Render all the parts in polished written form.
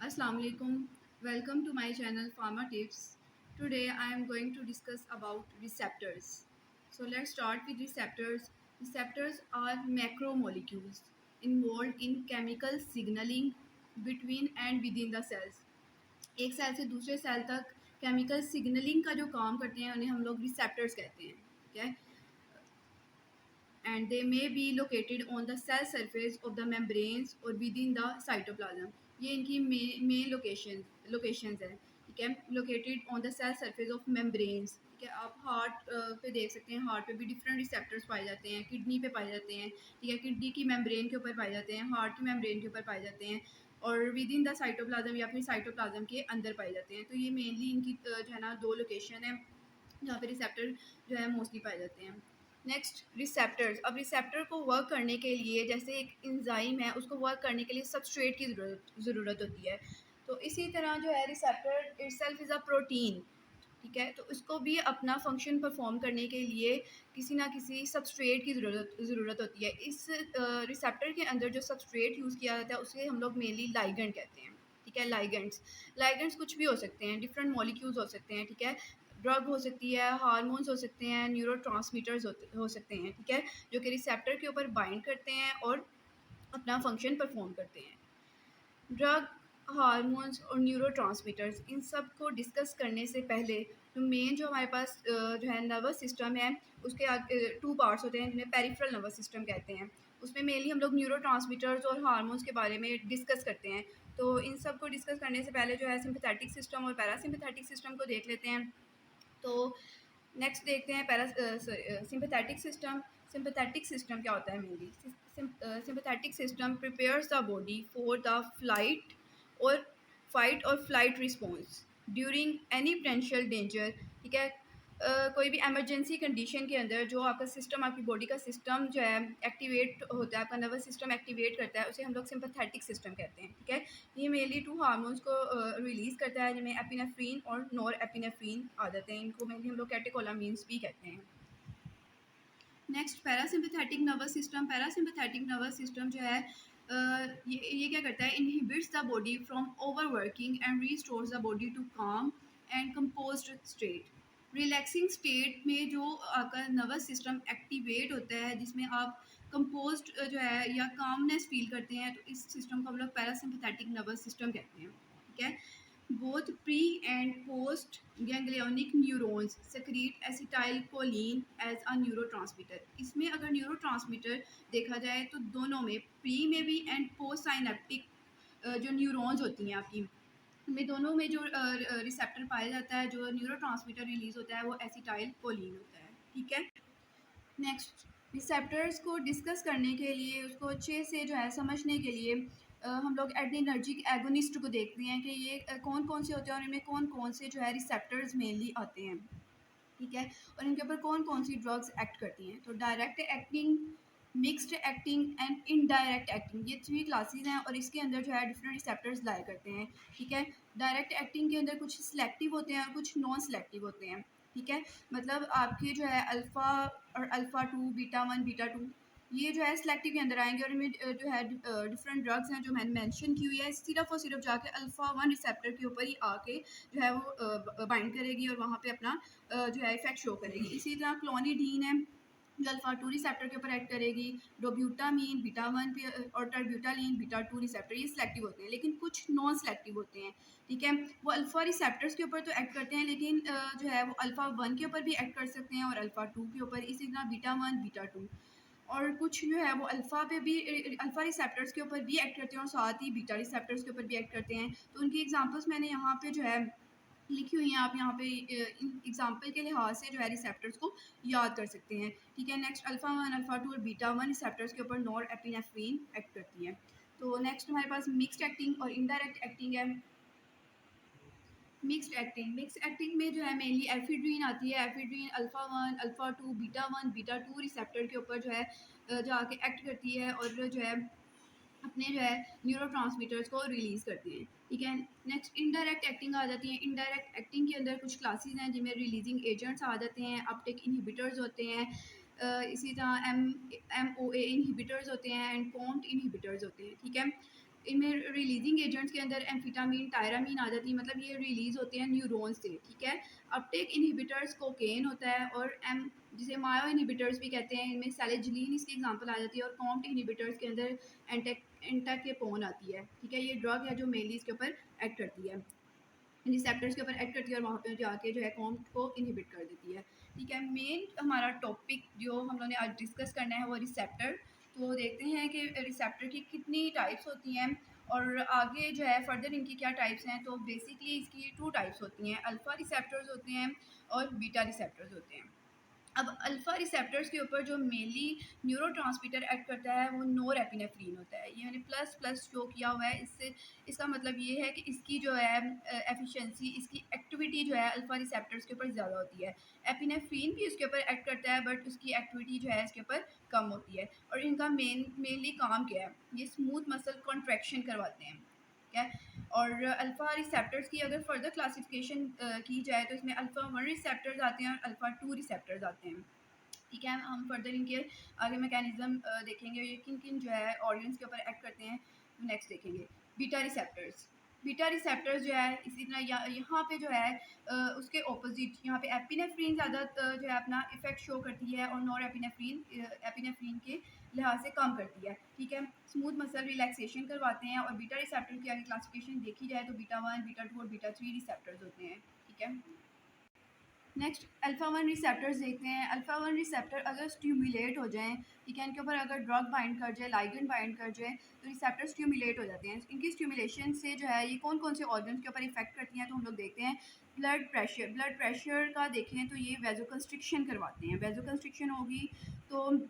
Assalamu alaikum. Welcome to my channel Pharma Tips. Today I am going to discuss about receptors. So let's start with receptors. Receptors are macromolecules involved in chemical signaling between and within the cells. एक cell से दूसरे cell तक chemical signalling का जो काम करते हैं उन्हें हम लोग रिसेप्टर्स कहते हैं. ठीक है. And they may be located on the cell surface of the membranes or within the cytoplasm. ये इनकी मेन लोकेशंस है. ठीक है. Located on the cell surface of membranes. ठीक है. आप हार्ट पे देख सकते हैं. हार्ट पे भी डिफरेंट रिसेप्टर्स पाए जाते हैं. किडनी पे पाए जाते हैं. ठीक है. किडनी की मेम्ब्रेन के ऊपर पाए जाते हैं. हार्ट की मेम्ब्रेन के ऊपर पाए जाते हैं और विद इन द साइटोप्लाज्म या फिर साइटोप्लाज्म के अंदर पाए जाते हैं. तो ये मेनली इनकी जो है ना दो लोकेशन है जहाँ पे रिसेप्टर जो है मोस्टली पाए जाते हैं. Next receptors. अब रिसेप्टर को वर्क करने के लिए जैसे एक इंजाइम है उसको वर्क करने के लिए सबस्ट्रेट की ज़रूरत होती है. तो इसी तरह जो है receptor itself is a protein. ठीक है. तो उसको भी अपना फंक्शन परफॉर्म करने के लिए किसी ना किसी सबस्ट्रेट की ज़रूरत होती है. इस रिसेप्टर के अंदर जो सबस्ट्रेट यूज़ किया जाता है उसे हम लोग मेनली लाइगेंड कहते हैं. ठीक है. लाइगेंड्स कुछ भी हो सकते हैं. डिफरेंट मॉलिक्यूल्स हो सकते हैं. ठीक है. ड्रग हो सकती है, हार्मोन्स हो सकते हैं, न्यूरोट्रांसमीटर्स हो सकते हैं. ठीक है. जो कि रिसेप्टर के ऊपर बाइंड करते हैं और अपना फंक्शन परफॉर्म करते हैं. ड्रग, हार्मोन्स और न्यूरोट्रांसमीटर्स इन सब को डिस्कस करने से पहले तो मेन जो हमारे पास जो है नर्वस सिस्टम है उसके आगे टू पार्ट्स होते हैं जिन्हें पेरिफेरल नर्वस सिस्टम कहते हैं. उसमें मेनली हम लोग न्यूरोट्रांसमीटर्स और हार्मोन्स के बारे में डिस्कस करते हैं. तो इन सब को डिस्कस करने से पहले जो है सिंपैथेटिक सिस्टम और पैरासिम्पैथेटिक सिस्टम को देख लेते हैं. तो नेक्स्ट देखते हैं सिंपैथेटिक सिस्टम. सिंपैथेटिक सिस्टम क्या होता है mainly? Sympathetic system prepares the body for the flight और फाइट और flight response during any potential danger. ठीक है. कोई भी एमरजेंसी कंडीशन के अंदर जो आपका सिस्टम, आपकी बॉडी का सिस्टम जो है एक्टिवेट होता है, आपका नर्वस सिस्टम एक्टिवेट करता है, उसे हम लोग सिंपैथेटिक सिस्टम कहते हैं. ठीक है. ये मेनली टू हार्मोन्स को रिलीज़ करता है जिनमें एपिनेफ्रीन और नॉर एपिनेफ्रीन आ जाते हैं. इनको मेनली हम लोग कैटेकोलामीन्स भी कहते हैं. Next parasympathetic nervous system. Parasympathetic nervous system जो है ये क्या करता है? Inhibits the body from overworking and restores the body to calm and composed state. Relaxing state में जो आपका नर्वस सिस्टम एक्टिवेट होता है जिसमें आप कंपोज्ड जो है या कामनेस फील करते हैं, तो इस सिस्टम को हम लोग पैरासिम्पैथेटिक नर्वस सिस्टम कहते हैं. ठीक है. Both pre and post ganglionic neurons secrete acetylcholine as a neurotransmitter. इसमें अगर न्यूरोट्रांसमीटर देखा जाए तो दोनों में, प्री में भी एंड पोस्ट साइनेप्टिक जो न्यूरॉन्स होती हैं आपकी, में दोनों में जो रिसेप्टर पाया जाता है, जो न्यूरोट्रांसमीटर रिलीज होता है वो एसिटाइलकोलिन होता है. ठीक है. नेक्स्ट रिसेप्टर्स को डिस्कस करने के लिए, उसको अच्छे से जो है समझने के लिए हम लोग एड्रेनर्जिक एगोनिस्ट को देखते हैं कि ये कौन कौन से होते हैं और इनमें कौन कौन से जो है रिसेप्टर्स मेनली आते हैं. ठीक है. और इनके ऊपर कौन कौन सी ड्रग्स एक्ट करती हैं. तो direct acting, mixed acting and indirect acting, ये 3 क्लासेस हैं और इसके अंदर जो है डिफरेंट रिसेप्टर्स लाया करते हैं. ठीक है. डायरेक्ट एक्टिंग के अंदर कुछ सिलेक्टिव होते हैं और कुछ नॉन सिलेक्टिव होते हैं. ठीक है. मतलब आपके जो है अल्फ़ा और अल्फ़ा 2, बीटा 1, बीटा 2, ये जो है सिलेक्टिव के अंदर आएंगे और इनमें जो है डिफरेंट ड्रग्स हैं जो मैंने मेंशन की हुई है, सिर्फ और सिर्फ जाके अल्फ़ा 1 रिसेप्टर के ऊपर ही आके जो है वो बाइंड करेगी और वहाँ पे अपना जो है इफेक्ट शो करेगी. इसी तरह क्लोनिडीन है जो अल्फ़ा 2 रिसेप्टर के ऊपर एक्ट करेगी. डोब्यूटामीन बीटा 1 पे और टर्ब्यूटालिन बीटा 2 रिसेप्टर, ये सिलेक्टिव होते हैं लेकिन कुछ नॉन सिलेक्टिव होते हैं. ठीक है. वो अल्फ़ा रिसेप्टर्स के ऊपर तो एक्ट करते हैं लेकिन जो है वो अल्फ़ा 1 के ऊपर भी एक्ट कर सकते हैं और अल्फ़ा 2 के ऊपर. इसी तरह बीटा 1, बीटा 2 और कुछ जो है वो अल्फ़ा पे भी, अल्फ़ा रिसेप्टर्स के ऊपर भी एक्ट करते हैं और साथ ही बीटा रिसेप्टर्स के ऊपर भी एक्ट करते हैं. तो उनकी एग्जांपल्स मैंने यहाँ पे जो है लिखी हुई हैं. आप यहाँ पे इन एग्जांपल के लिहाज से जो है रिसेप्टर्स को याद कर सकते हैं. ठीक है. नेक्स्ट अल्फ़ा 1, अल्फ़ा 2 और बीटा 1 रिसेप्टर्स के ऊपर नॉर एपिनेफ्रीन एक्ट करती है. तो नेक्स्ट हमारे पास मिक्स्ड एक्टिंग और इनडायरेक्ट एक्टिंग है. मिक्स्ड एक्टिंग में जो है मेनली एफिड्रीन आती है. Ephedrine alpha 1, alpha 2, beta 1, beta 2 receptor के ऊपर जो है जाके एक्ट करती है और जो है अपने जो है न्यूरोट्रांसमीटर्स को रिलीज़ करती हैं. ठीक है. नेक्स्ट इनडायरेक्ट एक्टिंग आ जाती है. इनडायरेक्ट एक्टिंग के अंदर कुछ क्लासेस हैं जिनमें रिलीजिंग एजेंट्स आ जाते हैं, अपटेक इनहिबिटर्स होते हैं, इसी तरह एम ओ ए इनहिबिटर्स होते हैं एंड कॉम्ट इनहिबिटर्स होते हैं. ठीक है. इनमें रिलीजिंग एजेंट्स के अंदर एम्फिटामिन, टायरामीन आ जाती है, मतलब ये रिलीज होते हैं न्यूरॉन्स से, ठीक है। अपटेक इनहिबिटर्स कोकेन होता है, और जिसे मायो इनहिबिटर्स भी कहते हैं, इनमें सैलेजिलिन इसकी एग्जांपल आ जाती है, और कॉम्ट इनहिबिटर्स के अंदर एंटाकेपोन आती है, ठीक है। ये ड्रग है जो मेनली इसके ऊपर एक्ट करती है, रिसेप्टर्स के ऊपर एक्ट करती है, और वहाँ पे जाके जो है कॉम्ट को इनहिबिट कर देती है, ठीक है। मेन हमारा टॉपिक जो हम लोगों ने आज डिस्कस करना है वो रिसेप्टर। तो देखते हैं कि रिसेप्टर की कितनी टाइप्स होती हैं, और आगे जो है फर्दर इनकी क्या टाइप्स हैं। तो बेसिकली इसकी 2 टाइप्स होती हैं, अल्फ़ा रिसेप्टर्स होते हैं और बीटा रिसेप्टर्स होते हैं। अब अल्फ़ा रिसेप्टर्स के ऊपर जो मेनली न्यूरोट्रांसमीटर एक्ट करता है वो नोरेपिनेफ्रीन होता है। ये मैंने प्लस प्लस शो किया हुआ है, इससे इसका मतलब ये है कि इसकी जो है एफिशिएंसी, इसकी एक्टिविटी जो है अल्फ़ा रिसेप्टर्स के ऊपर ज़्यादा होती है। एपिनेफ्रीन भी उसके ऊपर एक्ट करता है, बट उसकी एक्टिविटी जो है इसके ऊपर कम होती है। और इनका मेनली काम क्या है, ये स्मूथ मसल कॉन्ट्रैक्शन करवाते हैं, ठीक है। और अल्फ़ा रिसेप्टर्स की अगर फर्दर क्लासिफिकेशन की जाए तो इसमें अल्फ़ा 1 रिसेप्टर्स आते हैं और अल्फ़ा 2 रिसेप्टर्स आते हैं, ठीक है। हम फर्दर इनके आगे मैकेनिज्म देखेंगे, ये किन किन जो है ऑर्गन्स के ऊपर एक्ट करते हैं, नेक्स्ट देखेंगे। बीटा रिसेप्टर्स, बीटा रिसेप्टर्स जो है इसी तरह यहाँ पे जो है उसके ऑपोजिट यहाँ पे एपिनेफ्रीन ज़्यादा जो है अपना इफेक्ट शो करती है, और नॉर एपिनेफ्रीन एपिनेफ्रीन के लिहाज से कम करती है, ठीक है। स्मूथ मसल रिलैक्सेशन करवाते हैं। और बीटा रिसेप्टर की अगर क्लासिफिकेशन देखी जाए तो बीटा 1, बीटा 2 और बीटा 3 रिसेप्टर्स होते हैं, ठीक है। नेक्स्ट अल्फ़ा 1 रिसेप्टर्स देखते हैं। अल्फ़ा 1 रिसेप्टर अगर स्टिमुलेट हो जाएँ, ठीक है, इनके ऊपर अगर ड्रग बाइंड कर जाए, लाइगेंड बाइंड कर जाए, तो रिसेप्टर स्टिमुलेट हो जाते हैं। इनकी स्टिमुलेशन से जो है ये कौन-कौन से ऑर्गन्स के ऊपर इफ़ेक्ट करती हैं, तो हम लोग देखते हैं। ब्लड प्रेशर का देखें तो ये वैसोकंस्ट्रिक्शन करवाते हैं। वैसोकंस्ट्रिक्शन होगी तो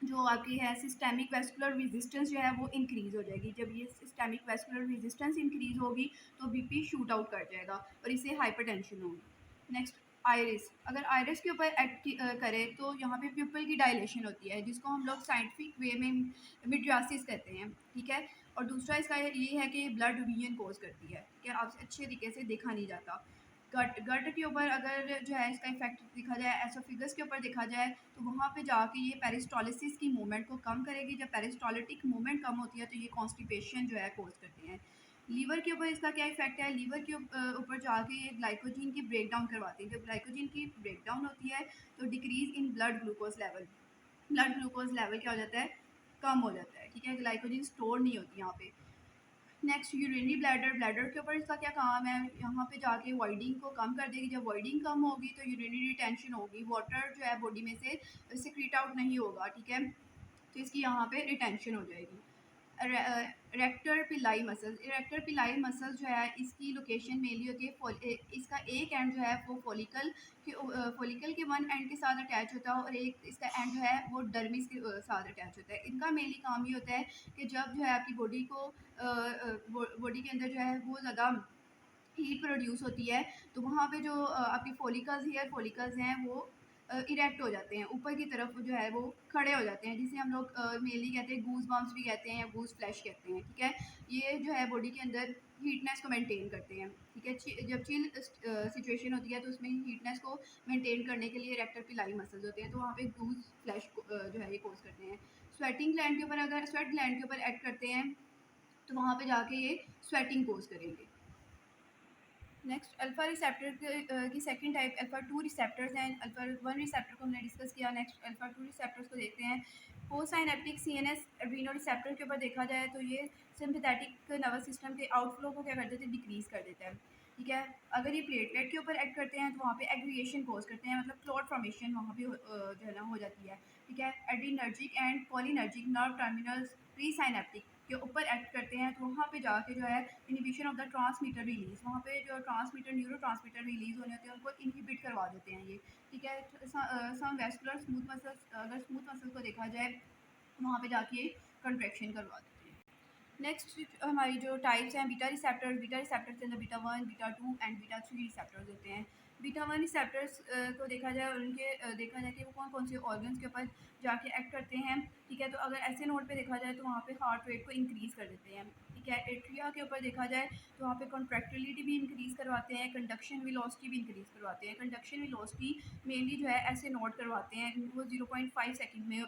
जो आपकी है सिस्टेमिक वेस्कुलर रेजिस्टेंस जो है वो इंक्रीज़ हो जाएगी। जब ये सिस्टेमिक वेस्कुलर रेजिस्टेंस इंक्रीज़ होगी तो बीपी शूट आउट कर जाएगा, और इससे हाइपरटेंशन होगी। नेक्स्ट आइरिस, अगर आइरिस के ऊपर एक्ट करें तो यहाँ पे प्यूपल की डायलेशन होती है, जिसको हम लोग साइंटिफिक वे में मिड्रियासिस कहते हैं, ठीक है। और दूसरा इसका ये है कि ब्लड विजन कोज करती है, ठीक है, आपसे अच्छे तरीके से देखा नहीं जाता। गट के ऊपर अगर जो है इसका इफेक्ट देखा जाए, एसोफिगस के ऊपर देखा जाए, तो वहाँ पे जाके ये पेरिस्टोलिसिस की मूवमेंट को कम करेगी। जब पेरिस्टोलिटिक मूवमेंट कम होती है तो ये कॉन्स्टिपेशन जो है कोज करते हैं। लीवर के ऊपर इसका क्या इफेक्ट है, लीवर के ऊपर जाके ये ग्लाइकोजन की ब्रेक डाउन करवाती है। जब ग्लाइकोजन की ब्रेक डाउन होती है तो decrease in blood glucose level क्या हो जाता है, कम हो जाता है, ठीक है। ग्लाइकोजन स्टोर नहीं होती यहाँ पे। नेक्स्ट यूरिनरी ब्लैडर, ब्लैडर के ऊपर इसका क्या काम है, यहाँ पे जाके वॉइडिंग को कम कर देगी। जब वॉइडिंग कम होगी तो यूरिनरी रिटेंशन होगी, वाटर जो है बॉडी में से सिक्रीट आउट नहीं होगा, ठीक है, तो इसकी यहाँ पे रिटेंशन हो जाएगी। रेक्टर पिलाई मसल्स, रेक्टर पिलाई मसल्स जो है इसकी लोकेशन मेनली होती है इसका एक एंड जो है वो फॉलिकल के वन एंड के साथ अटैच होता है, और एक इसका एंड जो है वो डर्मिस के साथ अटैच होता है। इनका मेनली काम ये होता है कि जब जो है आपकी बॉडी के अंदर जो है वो ज़्यादा हीट प्रोड्यूस होती है, तो वहाँ पे जो आपके फॉलिकल्स, हेयर फॉलिकल्स हैं वो इरेक्ट हो जाते हैं, ऊपर की तरफ जो है वो खड़े हो जाते हैं, जिसे हम लोग मेनली कहते हैं गूज बम्प्स भी कहते हैं या गूज फ्लैश कहते हैं, ठीक है। ये जो है बॉडी के अंदर हीटनेस को मेंटेन करते हैं, ठीक है। जब चिल सिचुएशन होती है तो उसमें हीटनेस को मेंटेन करने के लिए रेक्टर पिलाई मसल्स होते हैं, तो वहाँ पे गूज फ्लैश जो है ये कोज करते हैं। स्वेटिंग ग्लैंड के ऊपर अगर स्वेट ग्लैंड के ऊपर एक्ट करते हैं तो वहाँ पे जाके ये स्वेटिंग कोज करेंगे। नेक्स्ट अल्फा रिसेप्टर की सेकंड टाइप अल्फा 2 रिसेप्टर्स हैं। अल्फा 1 रिसेप्टर को हमने डिस्कस किया, नेक्स्ट अल्फा 2 रिसेप्टर्स को देखते हैं। कोसाइनेप्टिक सीएनएस एड्रीनल रिसेप्टर के ऊपर देखा जाए तो ये सिंपैथेटिक नर्वस सिस्टम के आउटफ्लो को क्या कर देते हैं, डिक्रीज कर देता है, ठीक है। अगर ये प्लेटलेट के ऊपर एक्ट करते हैं तो वहाँ पे एग्रीगेशन कोज करते हैं, मतलब क्लॉट फॉर्मेशन वहाँ पे जो है ना हो जाती है, ठीक है। Adrenergic and cholinergic nerve terminals pre synaptic के ऊपर एक्ट करते हैं, तो वहाँ पे जाके जो है inhibition of the transmitter release, वहाँ पे जो ट्रांसमीटर न्यूरो ट्रांसमीटर रिलीज होने होते हैं उनको इनहिबिट करवा देते हैं ये, ठीक है। सम वेस्कुलर स्मूथ मसल्स, अगर स्मूथ मसल्स को देखा जाए वहाँ पे जाके कंट्रैक्शन करवा देते हैं। नेक्स्ट हमारी जो टाइप्स हैं बीटा रिसेप्टर्स के अंदर beta 1, beta 2 and beta 3 receptors होते हैं। बीटा 1 रिसेप्टर्स को देखा जाए उनके देखा जाए कि वो कौन कौन से ऑर्गन्स के ऊपर जाके एक्ट करते हैं, ठीक है। तो अगर ऐसे नोट पे देखा जाए तो वहाँ पे हार्ट रेट को इंक्रीज़ कर देते हैं, ठीक है। एट्रिया के ऊपर देखा जाए तो वहाँ पे कॉन्ट्रैक्टिलिटी भी इंक्रीज़ करवाते हैं, कंडक्शन वेलोसिटी भी इंक्रीज़ करवाते हैं। कंडक्शन वेलोसिटी मेनली जो है ऐसे नोट करवाते हैं, वो 0.5 सेकंड में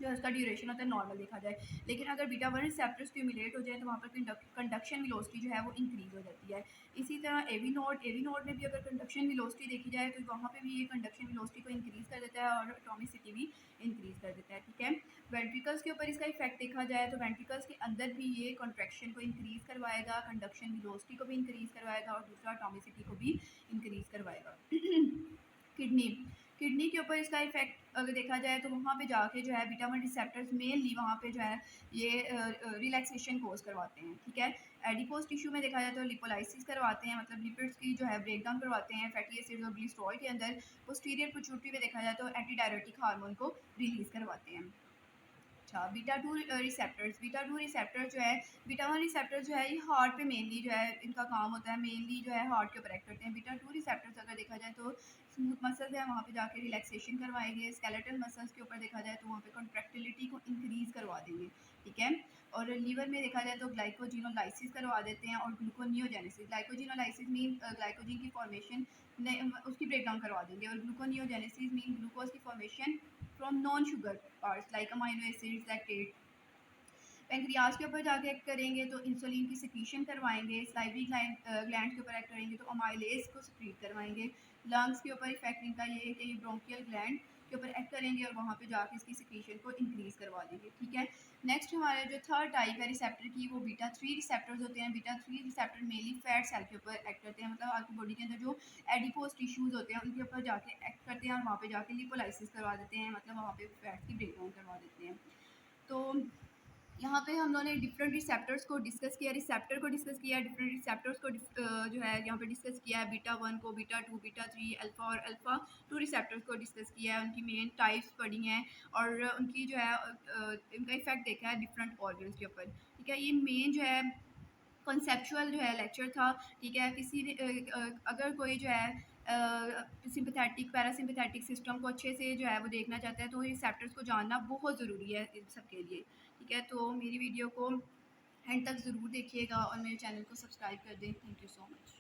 जो उसका ड्यूरेशन होता है नॉर्मल देखा जाए। लेकिन अगर बीटा वन रिसेप्टर स्टिमुलेट हो जाए तो वहाँ पर कंडक्शन वेलोसिटी जो है वो इंक्रीज़ हो जाती है। इसी तरह एवी नोड में भी अगर कंडक्शन वेलोसिटी देखी जाए तो वहाँ पे भी ये कंडक्शन वेलोसिटी को इंक्रीज़ कर देता है और एटॉमिसिटी भी इंक्रीज़ कर देता है, ठीक है। वेंट्रिकल्स के ऊपर इसका इफेक्ट देखा जाए तो वेंट्रिकल्स के अंदर भी ये कॉन्ट्रैक्शन को इंक्रीज़ करवाएगा, कंडक्शन वेलोसिटी को भी इंक्रीज़ करवाएगा और दूसरा एटॉमिसिटी को भी इंक्रीज़ करवाएगा। किडनी किडनी के ऊपर इसका इफेक्ट अगर देखा जाए तो वहाँ पे जाके जो है बीटा वन रिसेप्टर्स मेनली वहाँ पे जो है ये रिलैक्सेशन कोज करवाते हैं, ठीक है। एडिपोज टिश्यू में देखा जाए तो लिपोलाइसिस करवाते हैं, मतलब लिपिड्स की जो है ब्रेक डाउन करवाते हैं फैटी एसिड्स और ग्लिसरॉल के अंदर। पोस्टीरियर पिट्यूटरी में देखा जाए तो एंटी डायरेटिक हार्मोन को रिलीज करवाते हैं। अच्छा, बीटा टू रिसेप्टर जो है, बीटा वन रिसेप्टर जो है ये हार्ट पे मेनली जो है इनका काम होता है, मेनली जो है हार्ट के ऊपर एक्ट करते हैं। बीटा टू रिसेप्टर्स अगर देखा जाए तो स्मूथ मसल्स है वहाँ पे जाके रिलैक्सेशन करवाएंगे, स्केलेटल मसल्स के ऊपर देखा जाए तो वहाँ पे कॉन्ट्रैक्टिलिटी को इंक्रीज करवा देंगे, ठीक है। और लीवर में देखा जाए तो ग्लाइकोजिनोलाइसिस करवा देते हैं और ग्लूकोनियोजेनेसिस। ग्लाइकोजिनोलाइसिस मीन ग्लाइकोजिन की फॉर्मेशन उसकी ब्रेक डाउन करवा देंगे, और ग्लूकोनियोजेनेसिस मीन ग्लूकोज की formation from non sugar parts like amino acids, lactate. Pancreas के ऊपर जाके एक्ट करेंगे तो इंसुलिन की सिक्रीशन करवाएंगे। स्लाइवरी ग्लैंड के ऊपर एक्ट करेंगे तो अमाइलेज को सिक्रीट करवाएंगे। लंग्स के ऊपर इफेक्ट इनका ये है कि ये ब्रोंकियल ग्लैंड के ऊपर एक्ट करेंगे और वहाँ पे जाके इसकी सिक्रीशन को इंक्रीज करवा देंगे, ठीक है। नेक्स्ट हमारे जो थर्ड टाइप है रिसेप्टर की वो बीटा थ्री रिसेप्टर्स होते हैं। Beta three receptor mainly fat cell के ऊपर एक्ट करते हैं, मतलब आपकी बॉडी के अंदर जो एडिपोज टिश्यूज होते हैं उनके ऊपर जाके एक्ट करते हैं और वहाँ पे जाके लिपोलाइसिस करवा देते हैं, मतलब वहाँ पे फैट की ब्रेक डाउन करवा देते हैं। तो यहाँ पे हम लोगों ने डिफरेंट रिसेप्टर्स को डिस्कस किया, रिसेप्टर को डिस्कस किया, डिफरेंट रिसेप्टर्स को जो है यहाँ पे डिस्कस किया है। बीटा वन को, beta two, beta three, alpha और अल्फ़ा टू रिसेप्टर्स को डिस्कस किया है, उनकी मेन टाइप्स पढ़ी हैं और उनकी जो है इनका इफेक्ट देखा है डिफरेंट ऑर्गन्स के ऊपर, ठीक है। ये मेन जो है कॉन्सेप्चुअल जो है लेक्चर था, ठीक है। अगर कोई जो है सिंपैथेटिक पैरासिम्पैथेटिक सिस्टम को अच्छे से जो है वो देखना चाहता है तो रिसेप्टर्स को जानना बहुत ज़रूरी है इन सब के लिए, ठीक है। तो मेरी वीडियो को एंड तक ज़रूर देखिएगा और मेरे चैनल को सब्सक्राइब कर दें। Thank you so much.